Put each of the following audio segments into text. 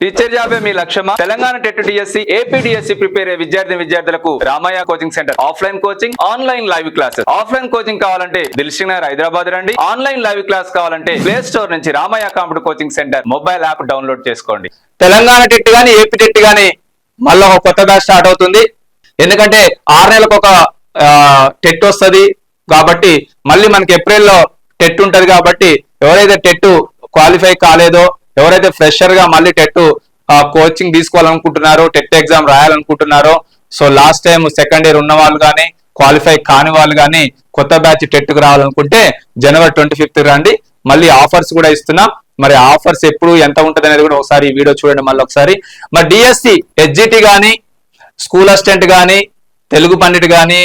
Teacher జాబే మీ లక్ష్యమా? Telangana TET DSC, AP DSC prepare అయ్యే విద్యార్థులకు Ramaiah coaching centre offline coaching, online live classes. Offline coaching కావాలంటే దిల్సుఖ్ నగర్ హైదరాబాద్ రండి. ఆన్లైన్ లైవ్ క్లాస్ కావాలంటే ప్లే స్టోర్ నుంచి Ramaiah computer coaching centre mobile app download చేసుకోండి. తెలంగాణ టెట్ గానీ ఏపీ టెట్ గానీ మళ్ళీ ఒక కొత్త బ్యాచ్ స్టార్ట్ అవుతుంది. ఎందుకంటే 6 నెలలకు ఒక టెట్ వస్తుంది కాబట్టి మళ్ళీ మనకి ఏప్రిల్లో టెట్ ఉంటది కాబట్టి ఎవరైతే టెట్ క్వాలిఫై కాలేదో, ఎవరైతే ఫ్రెషర్ గా మళ్ళీ టెట్ కోచింగ్ తీసుకోవాలనుకుంటున్నారో, టెట్ ఎగ్జామ్ రాయాలనుకుంటున్నారో, so last time second year ఉన్న వాళ్ళు కానీ క్వాలిఫై కాని వాళ్ళు కానీ కొత్త బ్యాచ్ టెట్ కు రావాలనుకుంటే జనవరి 25th రండి. మళ్ళీ ఆఫర్స్ కూడా ఇస్తున్నాం. మరి ఆఫర్స్ ఎప్పుడు ఎంత ఉంటుంది అనేది కూడా ఒకసారి ఈ వీడియో చూడండి మళ్ళీ ఒకసారి. మరి డిఎస్సి, హెచ్జిటి కానీ, స్కూల్ అసిస్టెంట్ కానీ, తెలుగు పండిట్ కానీ,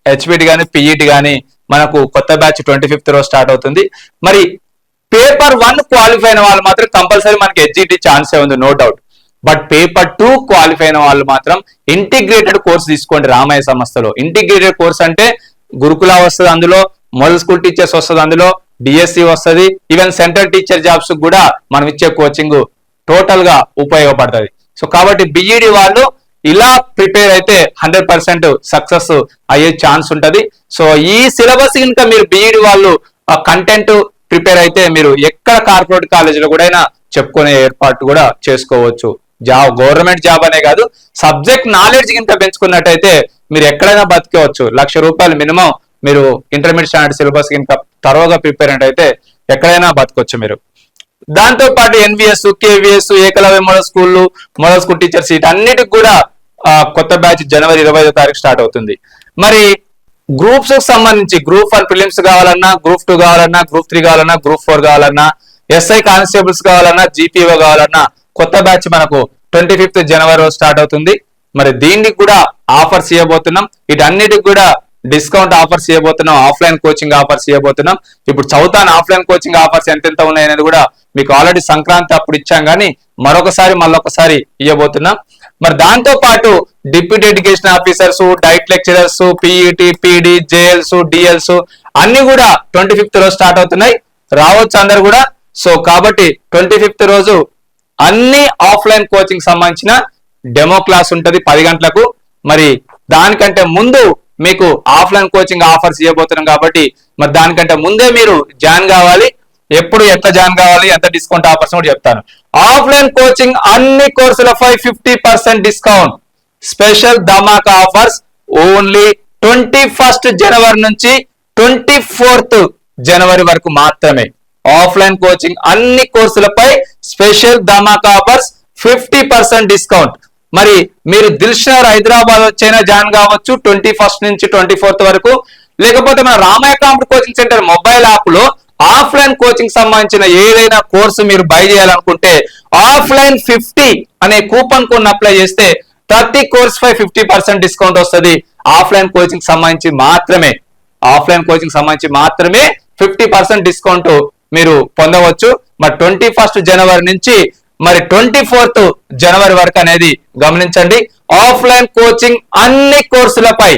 హెచ్పిటి కానీ, పిఈటి కానీ మనకు కొత్త బ్యాచ్ 25th రోజు స్టార్ట్ అవుతుంది. మరి పేపర్ 1 క్వాలిఫై అయిన వాళ్ళు మాత్రం కంపల్సరీ మనకి హెచ్జిటి ఛాన్సే ఉంది, no doubt. But paper 2 qualify అయిన వాళ్ళు మాత్రం ఇంటిగ్రేటెడ్ కోర్స్ తీసుకోండి రామయ్య సంస్థలో. ఇంటిగ్రేటెడ్ కోర్స్ అంటే గురుకుల వస్తుంది, అందులో మోడల్ స్కూల్ టీచర్స్ వస్తుంది, అందులో డిఎస్సి వస్తుంది, ఈవెన్ సెంట్రల్ టీచర్ జాబ్స్ కూడా మనం ఇచ్చే కోచింగ్ టోటల్ గా ఉపయోగపడుతుంది. సో కాబట్టి బిఈడి వాళ్ళు ఇలా ప్రిపేర్ అయితే 100% సక్సెస్ అయ్యే ఛాన్స్ ఉంటది. సో ఈ సిలబస్ ఇంకా మీరు బిఈడి వాళ్ళు కంటెంట్ ప్రిపేర్ అయితే మీరు ఎక్కడ కార్పొరేట్ కాలేజీలో కూడా చెప్పుకునే ఏర్పాటు కూడా చేసుకోవచ్చు. గవర్నమెంట్ జాబ్ అనే కాదు, సబ్జెక్ట్ నాలెడ్జ్ కింద పెంచుకున్నట్టయితే మీరు ఎక్కడైనా బతికేవచ్చు. ₹1,00,000 మినిమం మీరు ఇంటర్మీడియట్ స్టాండర్డ్ సిలబస్ కింద తరోగా ప్రిపేర్ అయితే ఎక్కడైనా బతకొచ్చు మీరు. దాంతో పాటు NVS, KVS, Eklavya model school, model school teacher seat అన్నిటికి కూడా కొత్త బ్యాచ్ జనవరి 25వ తారీఖు స్టార్ట్ అవుతుంది. మరి గ్రూప్స్ కు సంబంధించి గ్రూప్ 1 ప్రిలిమ్స్ కావాలన్నా, గ్రూప్ 2 కావాలన్నా, గ్రూప్ 3 కావాలన్నా, గ్రూప్ 4 కావాలన్నా, ఎస్ఐ కానిస్టేబుల్స్ కావాలన్నా, జీపీఓ కావాలన్నా కొత్త బ్యాచ్ మనకు 25th జనవరి రోజు స్టార్ట్ అవుతుంది. మరి దీనికి కూడా ఆఫర్స్ ఇవ్వబోతున్నాం. వీటన్నిటికి కూడా డిస్కౌంట్ ఆఫర్స్ ఇవ్వబోతున్నాం, ఆఫ్లైన్ కోచింగ్ ఆఫర్స్ ఇవ్వబోతున్నాం. ఇప్పుడు చదువుతాను ఆఫ్లైన్ కోచింగ్ ఆఫర్స్ ఎంతెంత ఉన్నాయి అనేది కూడా మీకు ఆల్రెడీ సంక్రాంతి అప్పుడు ఇచ్చాం, కానీ మళ్ళొకసారి ఇవ్వబోతున్నాం. మరి దాంతో పాటు deputy education officers, DIET lecturers, PET, PD, JLs, DLs అన్ని కూడా 25th రోజు స్టార్ట్ అవుతున్నాయి. రావచ్చు అందరు కూడా. సో కాబట్టి 25th రోజు అన్ని ఆఫ్లైన్ కోచింగ్ సంబంధించిన డెమో క్లాస్ ఉంటది 10 గంటలకు. మరి దానికంటే ముందు మీకు ఆఫ్లైన్ కోచింగ్ ఆఫర్స్ ఇవ్వబోతున్నాం కాబట్టి మరి దానికంటే ముందే మీరు జాయిన్ కావాలి. ఎప్పుడు ఎట్లా జాయిన్ కావాలి, ఎంత డిస్కౌంట్ ఆఫర్స్ కూడా చెప్తాను. ఆఫ్లైన్ కోచింగ్ అన్ని కోర్సులపై 50% discount, special dhamaka offers only 21st జనవరి నుంచి 24th జనవరి వరకు మాత్రమే. ఆఫ్లైన్ కోచింగ్ అన్ని కోర్సులపై స్పెషల్ ధమాకా ఆఫర్స్ 50% డిస్కౌంట్. మరి మీరు దిల్సుఖ్ నగర్ హైదరాబాద్ వచ్చైనా జాయిన్ కావచ్చు 21st నుంచి 24th వరకు. లేకపోతే మన Ramaiah computer coaching centre mobile app లో ఆఫ్లైన్ కోచింగ్ సంబంధించిన ఏదైనా కోర్సు మీరు బై చేయాలనుకుంటే ఆఫ్లైన్ 50 అనే కూపన్ కోడ్ అప్లై చేస్తే ప్రతి కోర్స్ పై 50% డిస్కౌంట్ వస్తుంది. ఆఫ్లైన్ కోచింగ్ సంబంధించి మాత్రమే 50% డిస్కౌంట్ మీరు పొందవచ్చు. మరి 21st జనవరి నుంచి మరి 24th జనవరి వరకు అనేది గమనించండి. ఆఫ్లైన్ కోచింగ్ అన్ని కోర్సులపై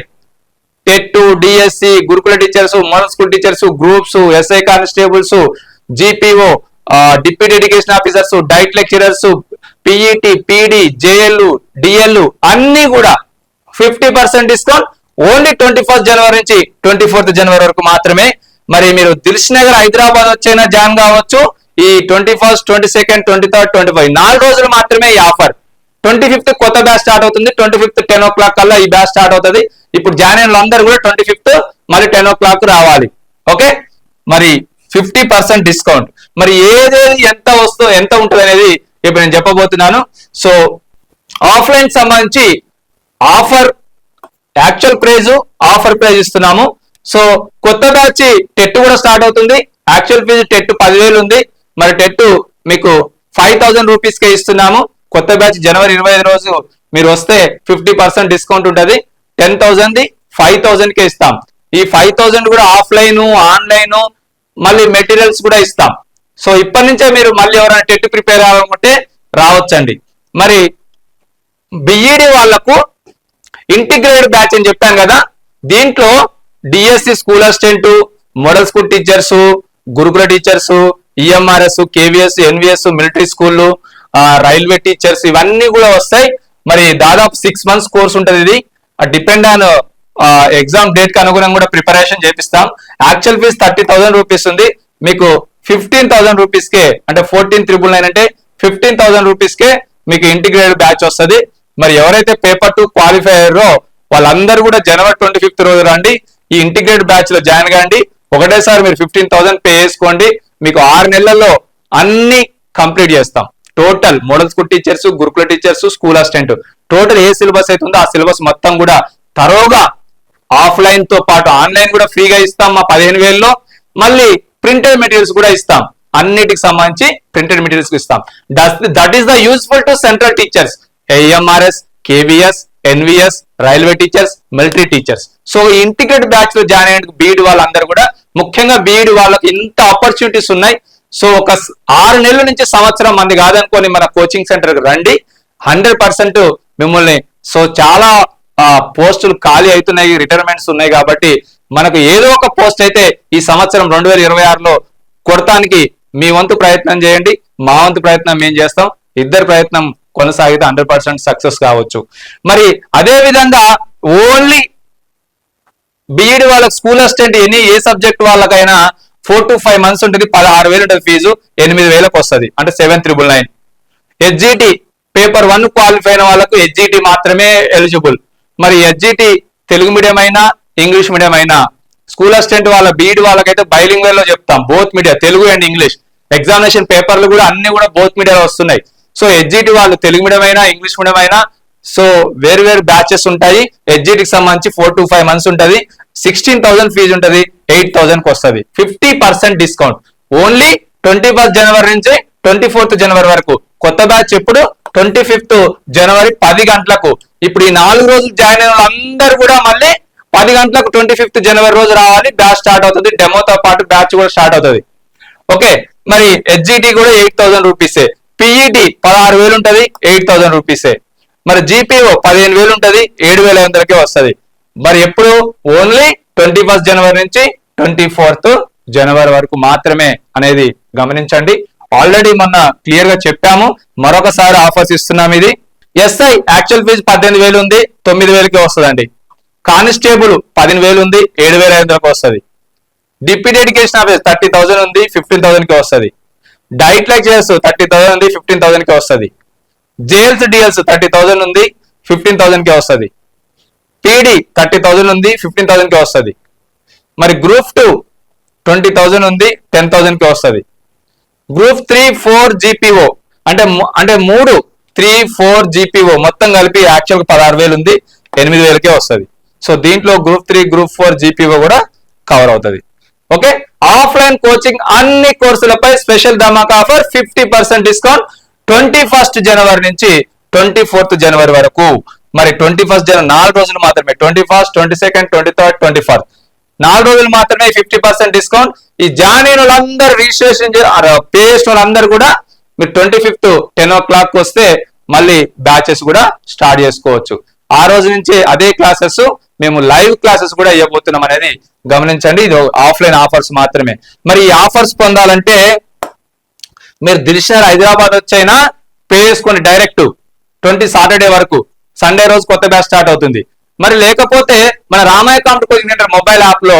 టెట్, డిఎస్సి, గురుకుల teachers, model school teachers, groups, SI constables, GPO, deputy education officers, DIET lecturers, PET, PD, JL, DL అన్ని కూడా 50% డిస్కౌంట్ ఓన్లీ 21st జనవరి నుంచి 24th జనవరి వరకు మాత్రమే. మరి మీరు దిల్సుఖ్ నగర్ హైదరాబాద్ వచ్చైనా జాయిన్ కావచ్చు. ఈ 21st, 22nd, 23rd, 25 4 రోజులు మాత్రమే ఈ ఆఫర్. 25th కొత్త బ్యాచ్ స్టార్ట్ అవుతుంది. 25th 10 o'clock కల్లా ఈ బ్యాచ్ స్టార్ట్ అవుతుంది. ఇప్పుడు జాయిన్ అయిన అందరూ కూడా 25th మళ్ళీ 10 o'clock రావాలి. ఓకే, మరి 50% డిస్కౌంట్. మరి ఏదేది ఎంత ఉంటుంది అనేది ఇప్పుడు నేను చెప్పబోతున్నాను. సో ఆఫ్లైన్ సంబంధించి offer actual price, offer praise ఇస్తున్నాము. సో కొత్త బ్యాచ్ టెట్ కూడా స్టార్ట్ అవుతుంది. యాక్చువల్ ఫీజు టెట్ 10,000 ఉంది. మరి టెట్ మీకు 5,000 రూపీస్కే ఇస్తున్నాము. కొత్త బ్యాచ్ జనవరి 25 రోజు మీరు వస్తే 50% డిస్కౌంట్ ఉంటుంది. 10,000ది 5,000కే ఇస్తాం. ఈ 5,000 కూడా ఆఫ్లైన్, ఆన్లైన్, మళ్ళీ మెటీరియల్స్ కూడా ఇస్తాం. సో ఇప్పటి నుంచే మీరు మళ్ళీ ఎవరైనా టెట్ ప్రిపేర్ అవ్వాలనుకుంటే రావచ్చండి. మరి బిఈడి వాళ్లకు ఇంటిగ్రేటెడ్ బ్యాచ్ అని చెప్పాను కదా, దీంట్లో DSC school assistant, model school teachers, గురుకుల teachers, EMRS, KVS, NVS, military స్కూళ్ళు, రైల్వే టీచర్స్ ఇవన్నీ కూడా వస్తాయి. మరి దాదాపు 6 months కోర్స్ ఉంటుంది. ఇది డిపెండ్ ఆన్ ఎగ్జామ్ డేట్ కి అనుగుణంగా కూడా ప్రిపరేషన్ చేపిస్తాం. యాక్చువల్ ఫీజ్ 30,000 రూపీస్ ఉంది. మీకు 15,000 రూపీస్ కే అంటే 14,999 అంటే 15,000 రూపీస్ కే మీకు ఇంటిగ్రేటెడ్ బ్యాచ్ వస్తుంది. మరి ఎవరైతే పేపర్ 2 క్వాలిఫై అయ్యారో వాళ్ళందరూ కూడా January 25th రోజు రండి, ఈ ఇంటిగ్రేటెడ్ బ్యాచ్ లో జాయిన్ కాండి. ఒకటేసారి మీరు 15,000 పే చేసుకోండి. మీకు 6 నెలల్లో అన్ని కంప్లీట్ చేస్తాం. టోటల్ మోడల్ స్కూల్ టీచర్స్, గురుకుల టీచర్స్, స్కూల్ అసిస్టెంట్ టోటల్ ఏ సిలబస్ అయితే ఉందో ఆ సిలబస్ మొత్తం కూడా తరోగా ఆఫ్లైన్ తో పాటు ఆన్లైన్ కూడా ఫ్రీగా ఇస్తాం మా 15,000లో. మళ్ళీ ప్రింటెడ్ మెటీరియల్స్ కూడా ఇస్తాం. అన్నిటికి సంబంధించి ప్రింటెడ్ మెటీరియల్స్ ఇస్తాం. That is the useful to central teachers, AMRS, KVS, NVS, railway teachers, military teachers. So ఈ ఇంటిగ్రేటెడ్ బ్యాచ్ లో జాయిన్ అయ్యేందుకు బీఈడి వాళ్ళందరూ కూడా, ముఖ్యంగా బీఈడి వాళ్ళకి ఇంత ఆపర్చునిటీస్ ఉన్నాయి. సో ఒక 6 నెలల నుంచి సంవత్సరం మంది కాదనుకొని మన కోచింగ్ సెంటర్ కి రండి. 100% మిమ్మల్ని సో చాలా పోస్టులు ఖాళీ అవుతున్నాయి, రిటైర్మెంట్స్ ఉన్నాయి కాబట్టి మనకు ఏదో ఒక పోస్ట్ అయితే ఈ సంవత్సరం 2026లో కొడతానికి మీ వంతు ప్రయత్నం చేయండి. మా వంతు ప్రయత్నం మేము చేస్తాం. ఇద్దరు ప్రయత్నం కొనసాగితే 100% సక్సెస్ కావచ్చు. మరి అదే విధంగా ఓన్లీ బీఈడి వాళ్ళకి స్కూల్ అసిస్టెంట్ ఏ సబ్జెక్ట్ వాళ్ళకైనా 4 to 5 months ఉంటుంది. 16,000 ఉంటుంది ఫీజు, 8,000కి వస్తుంది అంటే 7,999. HGT పేపర్ 1 క్వాలిఫై అయిన వాళ్ళకు HGT మాత్రమే ఎలిజిబుల్. మరి HGT తెలుగు మీడియం అయినా ఇంగ్లీష్ మీడియం అయినా, స్కూల్ అసిస్టెంట్ వాళ్ళ బీఈడి వాళ్ళకైతే బైలింగ్వల్ లో చెప్తాం, both media Telugu and English. Examination పేపర్లు కూడా అన్ని కూడా బోత్ మీడియాలో వస్తున్నాయి. సో HGT వాళ్ళు తెలుగు మీడియం అయినా ఇంగ్లీష్ మీడియం అయినా సో వేరు వేరు బ్యాచెస్ ఉంటాయి. HGTకి సంబంధించి 4 to 5 months ఉంటుంది. 16,000 ఫీజు ఉంటుంది, 8,000కి వస్తుంది. 50% డిస్కౌంట్ ఓన్లీ 21st January నుంచి 24th January వరకు. కొత్త బ్యాచ్ ఎప్పుడు 25th January 10 గంటలకు. ఇప్పుడు ఈ 4 రోజులు జాయిన్ అయిన వాళ్ళందరూ కూడా మళ్ళీ 10 గంటలకు 25th January రోజు రావాలి. బ్యాచ్ స్టార్ట్ అవుతుంది, డెమోతో పాటు బ్యాచ్ కూడా స్టార్ట్ అవుతుంది. ఓకే, మరి HGT కూడా 8,000 రూపీసే. PET 16,000 ఉంటుంది, 8,000 రూపీసే. మరి GPO 15,000 ఉంటుంది, 7,500కే వస్తుంది. మరి ఎప్పుడు ఓన్లీ 21st January నుంచి 24th January వరకు మాత్రమే అనేది గమనించండి. ఆల్రెడీ మొన్న క్లియర్ గా చెప్పాము, మరొకసారి ఆఫర్స్ ఇస్తున్నాం. ఇది SI యాక్చువల్ ఫీజు 18,000 ఉంది, 9,000కే వస్తుందండి. కానిస్టేబుల్ 15,000 ఉంది, 7,500కి వస్తుంది. డిప్యూటీ ఎడ్యుకేషన్ ఆఫీస్ 30,000 ఉంది, 15,000కి వస్తుంది. డైట్ లెక్చరర్స్ 30,000 ఉంది, 15,000కి వస్తుంది. JLS DLS 30,000 ఉంది, 15,000కే వస్తుంది. PD 30,000 ఉంది, 15,000కే వస్తుంది. మరి గ్రూప్ 2 20,000 ఉంది, 10,000కే వస్తుంది. గ్రూప్ 3, 4 GPO అంటే 3, 3, 4 GPO మొత్తం కలిపి యాక్చువల్ 16,000 ఉంది, 8,000కే వస్తుంది. సో దీంట్లో గ్రూప్ 3, గ్రూప్ 4 GPO కూడా కవర్ అవుతుంది. ఓకే, ఆఫ్లైన్ కోచింగ్ అన్ని కోర్సులపై స్పెషల్ ధమాకా ఆఫర్ 50% డిస్కౌంట్ 21st January నుంచి 24th January వరకు. మరి 21st January 4 రోజులు మాత్రమే, 21st, 22nd, 23rd, 24th 4 రోజులు మాత్రమే 50% డిస్కౌంట్. ఈ జాయిన్ అయిన వాళ్ళందరూ రిజిస్ట్రేషన్ పే చేసిన వాళ్ళందరూ కూడా మీరు 25th 10 o'clock వస్తే మళ్ళీ బ్యాచెస్ కూడా స్టార్ట్ చేసుకోవచ్చు. ఆ రోజు నుంచి అదే క్లాసెస్ మేము లైవ్ క్లాసెస్ కూడా ఇవ్వబోతున్నాం అనేది గమనించండి. ఇది ఆఫ్లైన్ ఆఫర్స్ మాత్రమే. మరి ఈ ఆఫర్స్ పొందాలంటే మీరు దిల్షనర్ హైదరాబాద్ వచ్చైనా పే చేసుకొని డైరెక్ట్ 20 Saturday వరకు, సండే రోజు కొత్త బ్యాచ్ స్టార్ట్ అవుతుంది. మరి లేకపోతే మన Ramaiah computer coaching centre mobile app లో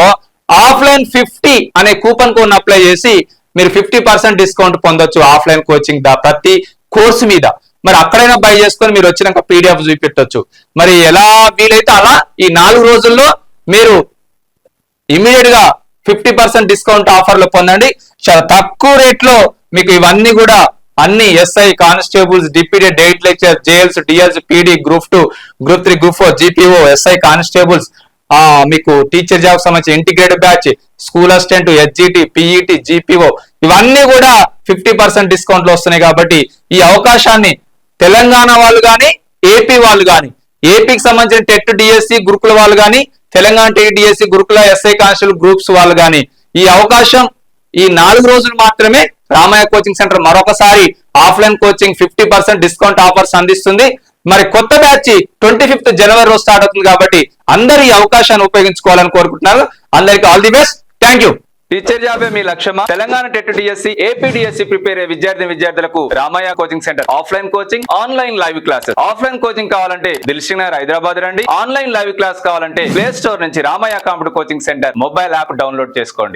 ఆఫ్లైన్ 50 అనే కూపన్ కోడ్ అప్లై చేసి మీరు 50% డిస్కౌంట్ పొందొచ్చు ఆఫ్లైన్ కోచింగ్ ప్రతి కోర్సు మీద. మరి అక్కడైనా బై చేసుకొని మీరు వచ్చినాక PDF చూపెట్టొచ్చు. మరి ఎలా వీలైతే అలా ఈ 4 రోజుల్లో మీరు ఇమీడియట్ గా 50% డిస్కౌంట్ ఆఫర్లు పొందండి. చాలా తక్కువ రేట్ లో మీకు ఇవన్నీ కూడా అన్ని SI, constables, deputy, diet lecture, JLS DLS, PD, group 2, group 3, group 4 GPO, SI, constables, మీకు టీచర్ జాబ్ సంబంధించి integrated batch, school assistant, HGT, PET, GPO ఇవన్నీ కూడా 50% డిస్కౌంట్ లో వస్తున్నాయి. కాబట్టి ఈ అవకాశాన్ని తెలంగాణ వాళ్ళు కానీ ఏపీ వాళ్ళు కానీ, ఏపీకి సంబంధించిన టెట్ DSC గురుకుల వాళ్ళు కానీ, తెలంగాణ టెట్ DSC గురుకుల SI కానిస్టేబుల్ గ్రూప్స్ వాళ్ళు కానీ ఈ అవకాశం ఈ 4 రోజులు మాత్రమే రామయ్య కోచింగ్ సెంటర్ మరొకసారి ఆఫ్లైన్ కోచింగ్ 50% డిస్కౌంట్ ఆఫర్స్ అందిస్తుంది. మరి కొత్త బ్యాచ్ 25th January రోజు స్టార్ట్ అవుతుంది కాబట్టి అందరూ ఈ అవకాశాన్ని ఉపయోగించుకోవాలని కోరుకుంటున్నారు. అందరికీ all the best. Thank you. Teacher జాబే మీ లక్ష్యమా? Telangana TET DSC AP DSC prepare అయ్యే విద్యార్థులకు Ramaiah coaching centre offline coaching, online live classes. Offline coaching కావాలంటే దిల్షుక్ నగర్ హైదరాబాద్ రండి. ఆన్లైన్ లైవ్ క్లాస్ కావాలంటే ప్లే స్టోర్ నుంచి Ramaiah computer coaching centre mobile app download చేసుకోండి.